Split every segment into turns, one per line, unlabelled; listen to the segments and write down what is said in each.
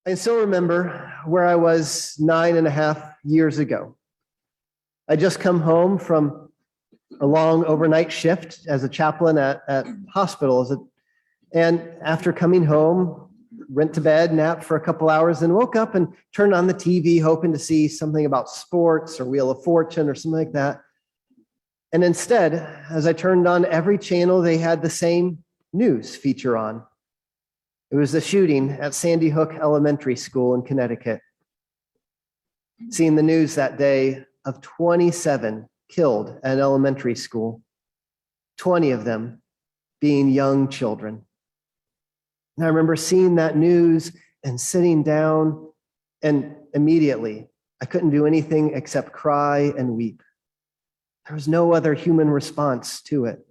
I still remember where I was 9.5 years ago. I just come home from a long overnight shift as a chaplain at hospitals. And after coming home, went to bed, napped for a couple hours, and woke up and turned on the TV, hoping to see something about sports or Wheel of Fortune or something like that. And instead, as I turned on every channel, they had the same news feature on. It was the shooting at Sandy Hook Elementary School in Connecticut. Seeing the news that day of 27 killed at an elementary school, 20 of them being young children. And I remember seeing that news and sitting down, and immediately I couldn't do anything except cry and weep. There was no other human response to it,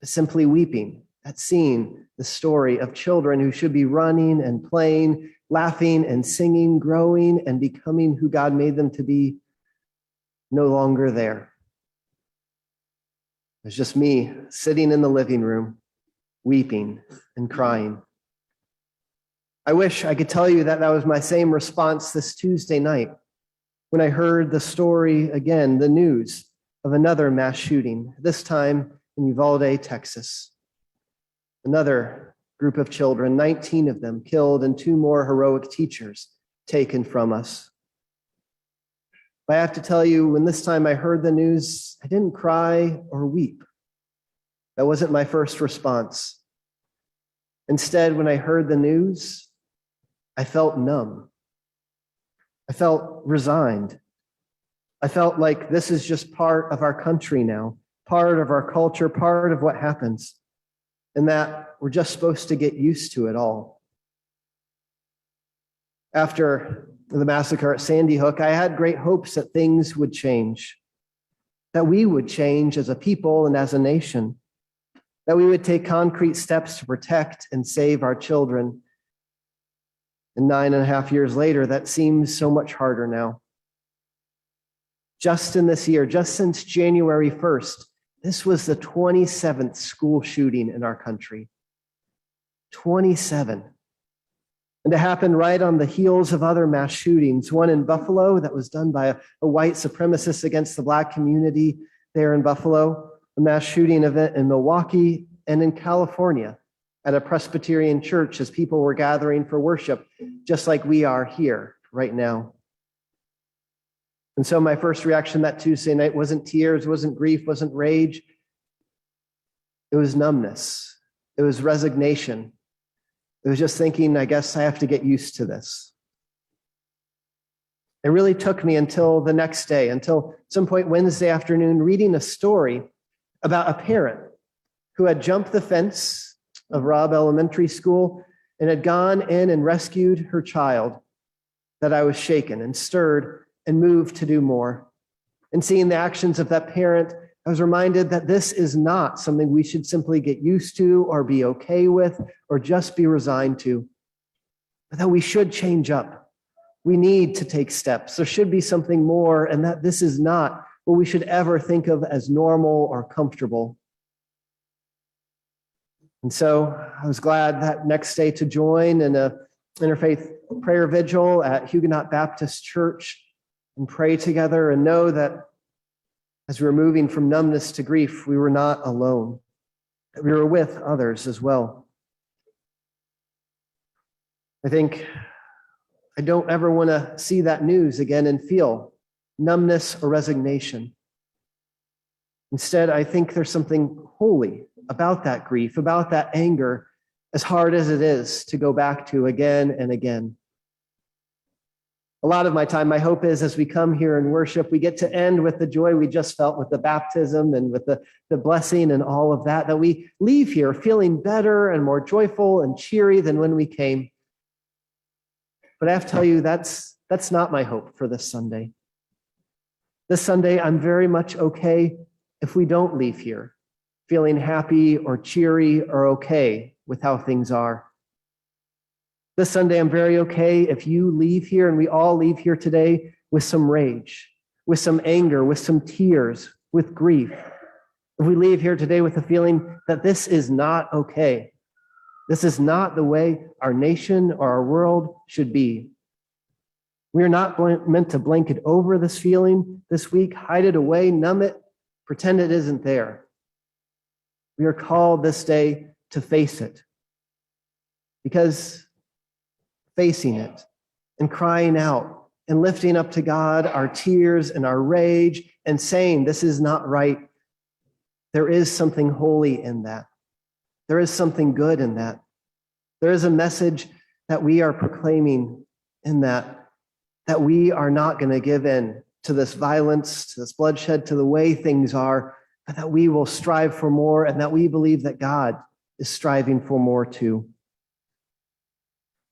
but simply weeping at seeing the story of children who should be running and playing, laughing and singing, growing and becoming who God made them to be, no longer there. It was just me sitting in the living room, weeping and crying. I wish I could tell you that that was my same response this Tuesday night when I heard the story again, the news of another mass shooting, this time in Uvalde, Texas. Another group of children, 19 of them killed, and 2 more heroic teachers taken from us. But I have to tell you, when this time I heard the news, I didn't cry or weep. That wasn't my first response. Instead, when I heard the news, I felt numb. I felt resigned. I felt like this is just part of our country now, part of our culture, part of what happens, and that we're just supposed to get used to it all. After the massacre at Sandy Hook, I had great hopes that things would change, that we would change as a people and as a nation, that we would take concrete steps to protect and save our children. And 9.5 years later, that seems so much harder now. Just in this year, just since January 1st, this was the 27th school shooting in our country. 27. And to happen right on the heels of other mass shootings, one in Buffalo that was done by a white supremacist against the Black community there in Buffalo, a mass shooting event in Milwaukee, and in California at a Presbyterian church as people were gathering for worship, just like we are here right now. And so my first reaction that Tuesday night wasn't tears, wasn't grief, wasn't rage. It was numbness. It was resignation. It was just thinking, I guess I have to get used to this. It really took me until the next day, until some point Wednesday afternoon, reading a story about a parent who had jumped the fence of Robb Elementary School and had gone in and rescued her child, that I was shaken and stirred and moved to do more. And seeing the actions of that parent, I was reminded that this is not something we should simply get used to or be okay with or just be resigned to, but that we should change up. We need to take steps. There should be something more, and that this is not what we should ever think of as normal or comfortable. And so I was glad that next day to join in a interfaith prayer vigil at Huguenot Baptist Church and pray together and know that as we were moving from numbness to grief, we were not alone, that we were with others as well. I think I don't ever want to see that news again and feel numbness or resignation. Instead, I think there's something holy about that grief, about that anger, as hard as it is to go back to again and again. A lot of my time, my hope is as we come here and worship, we get to end with the joy we just felt with the baptism and with the blessing and all of that, that we leave here feeling better and more joyful and cheery than when we came. But I have to tell you, that's not my hope for this Sunday. This Sunday, I'm very much okay if we don't leave here feeling happy or cheery or okay with how things are. This Sunday, I'm very okay if you leave here and we all leave here today with some rage, with some anger, with some tears, with grief. If we leave here today with the feeling that this is not okay, This is not the way our nation or our world should be. We are not meant to blanket over this feeling this week, hide it away, numb it, pretend it isn't there. We are called this day to face it, because facing it and crying out and lifting up to God our tears and our rage and saying, this is not right, there is something holy in that. There is something good in that. There is a message that we are proclaiming in that we are not going to give in to this violence, to this bloodshed, to the way things are, but that we will strive for more, and that we believe that God is striving for more too.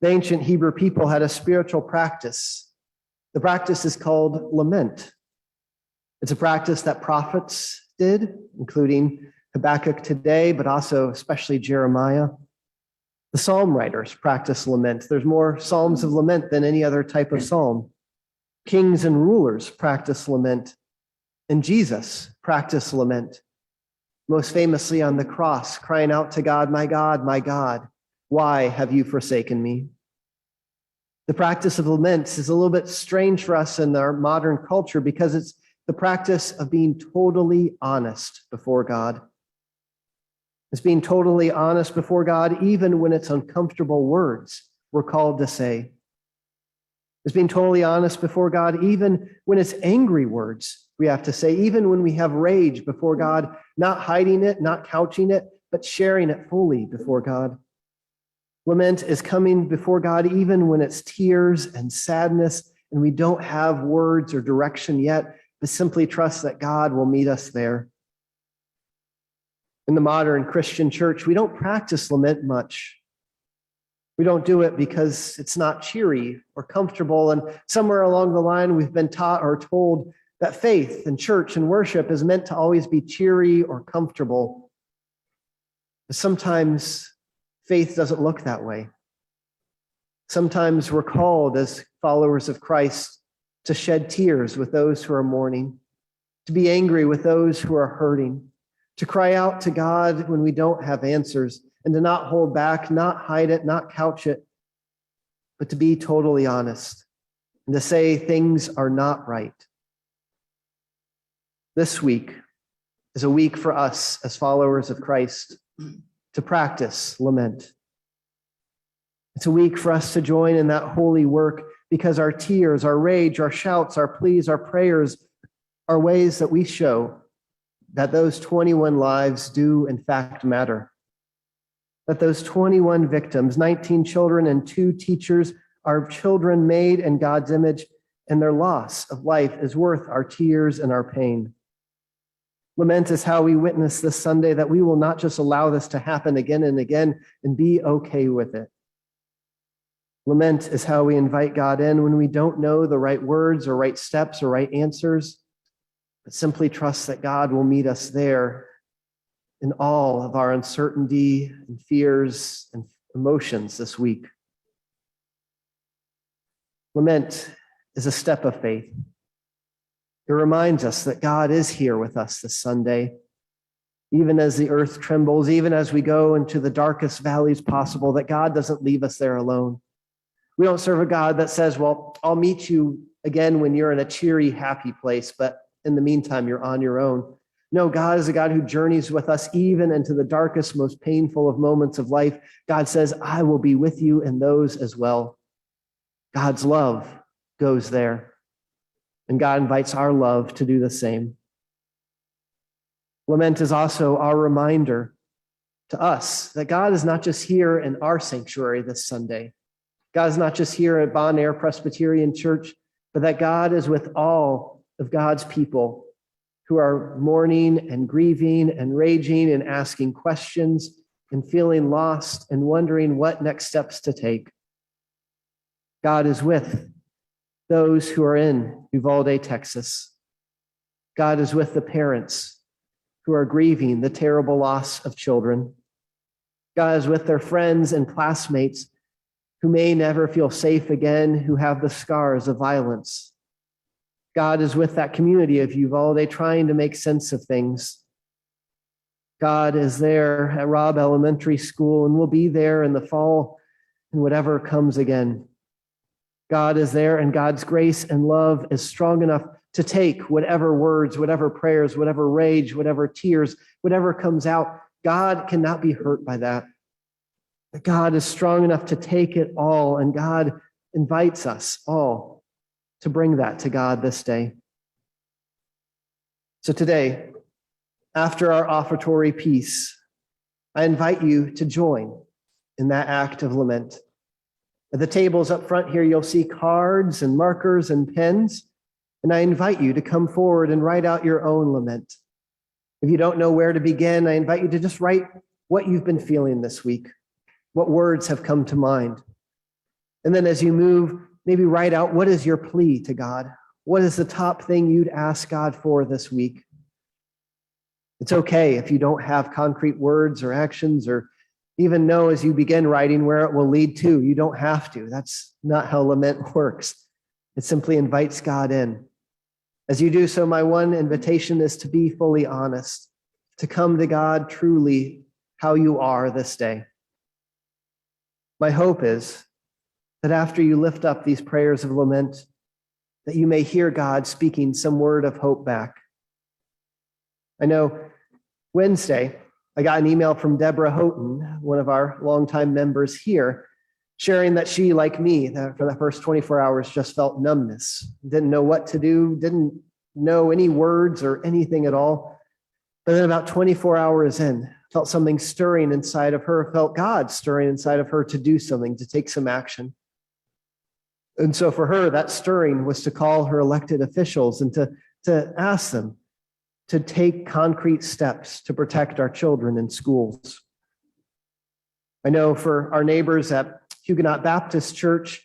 The ancient Hebrew people had a spiritual practice. The practice is called lament. It's a practice that prophets did, including Habakkuk today, but also especially Jeremiah. The psalm writers practice lament. There's more psalms of lament than any other type of psalm. Kings and rulers practice lament. And Jesus practiced lament, most famously on the cross, crying out to God, my God, why have you forsaken me? The practice of lament is a little bit strange for us in our modern culture because it's the practice of being totally honest before God. It's being totally honest before God, even when it's uncomfortable words we're called to say. It's being totally honest before God, even when it's angry words we have to say, even when we have rage before God, not hiding it, not couching it, but sharing it fully before God. Lament is coming before God even when it's tears and sadness and we don't have words or direction yet, but simply trust that God will meet us there. In the modern Christian church, we don't practice lament much. We don't do it because it's not cheery or comfortable. And somewhere along the line, we've been taught or told that faith and church and worship is meant to always be cheery or comfortable. But sometimes faith doesn't look that way. Sometimes we're called as followers of Christ to shed tears with those who are mourning, to be angry with those who are hurting, to cry out to God when we don't have answers, and to not hold back, not hide it, not couch it, but to be totally honest and to say things are not right. This week is a week for us as followers of Christ to practice lament. It's a week for us to join in that holy work because our tears, our rage, our shouts, our pleas, our prayers are ways that we show that those 21 lives do in fact matter. That those 21 victims, 19 children and 2 teachers, are children made in God's image, and their loss of life is worth our tears and our pain. Lament is how we witness this Sunday that we will not just allow this to happen again and again and be okay with it. Lament is how we invite God in when we don't know the right words or right steps or right answers, but simply trust that God will meet us there in all of our uncertainty and fears and emotions this week. Lament is a step of faith. It reminds us that God is here with us this Sunday, even as the earth trembles, even as we go into the darkest valleys possible, that God doesn't leave us there alone. We don't serve a God that says, well, I'll meet you again when you're in a cheery, happy place, but in the meantime, you're on your own. No, God is a God who journeys with us even into the darkest, most painful of moments of life. God says, I will be with you in those as well. God's love goes there, and God invites our love to do the same. Lament is also our reminder to us that God is not just here in our sanctuary this Sunday. God is not just here at Bon Air Presbyterian Church, but that God is with all of God's people who are mourning and grieving and raging and asking questions and feeling lost and wondering what next steps to take. God is with those who are in Uvalde, Texas. God is with the parents who are grieving the terrible loss of children. God is with their friends and classmates who may never feel safe again, who have the scars of violence. God is with that community of Uvalde trying to make sense of things. God is there at Robb Elementary School and will be there in the fall and whatever comes again. God is there, and God's grace and love is strong enough to take whatever words, whatever prayers, whatever rage, whatever tears, whatever comes out. God cannot be hurt by that. But God is strong enough to take it all, and God invites us all to bring that to God this day. So today, after our offertory peace, I invite you to join in that act of lament. At the tables up front here, you'll see cards and markers and pens, and I invite you to come forward and write out your own lament. If you don't know where to begin, I invite you to just write what you've been feeling this week, what words have come to mind. And then as you move, maybe write out, what is your plea to God? What is the top thing you'd ask God for this week? It's okay if you don't have concrete words or actions or even know as you begin writing where it will lead to. You don't have to. That's not how lament works. It simply invites God in. As you do so, my one invitation is to be fully honest, to come to God truly how you are this day. My hope is that after you lift up these prayers of lament, that you may hear God speaking some word of hope back. I know Wednesday, I got an email from Deborah Houghton, one of our longtime members here, sharing that she, like me, for the first 24 hours just felt numbness, didn't know what to do, didn't know any words or anything at all. But then about 24 hours in, felt something stirring inside of her, felt God stirring inside of her to do something, to take some action. And so for her, that stirring was to call her elected officials and to ask them to take concrete steps to protect our children in schools. I know for our neighbors at Huguenot Baptist Church,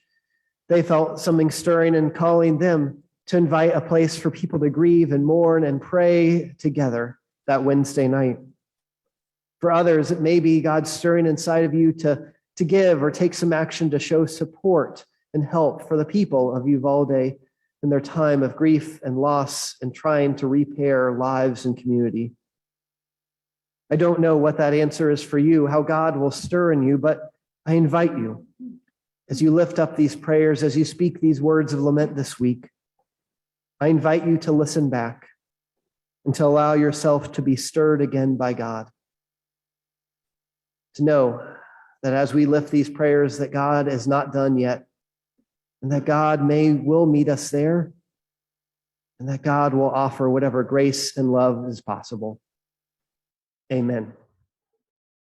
they felt something stirring and calling them to invite a place for people to grieve and mourn and pray together that Wednesday night. For others, it may be God stirring inside of you to give or take some action to show support and help for the people of Uvalde in their time of grief and loss and trying to repair lives and community. I don't know what that answer is for you, how God will stir in you, but I invite you, as you lift up these prayers, as you speak these words of lament this week, I invite you to listen back and to allow yourself to be stirred again by God. To know that as we lift these prayers, that God is not done yet, and that God will meet us there, and that God will offer whatever grace and love is possible. Amen.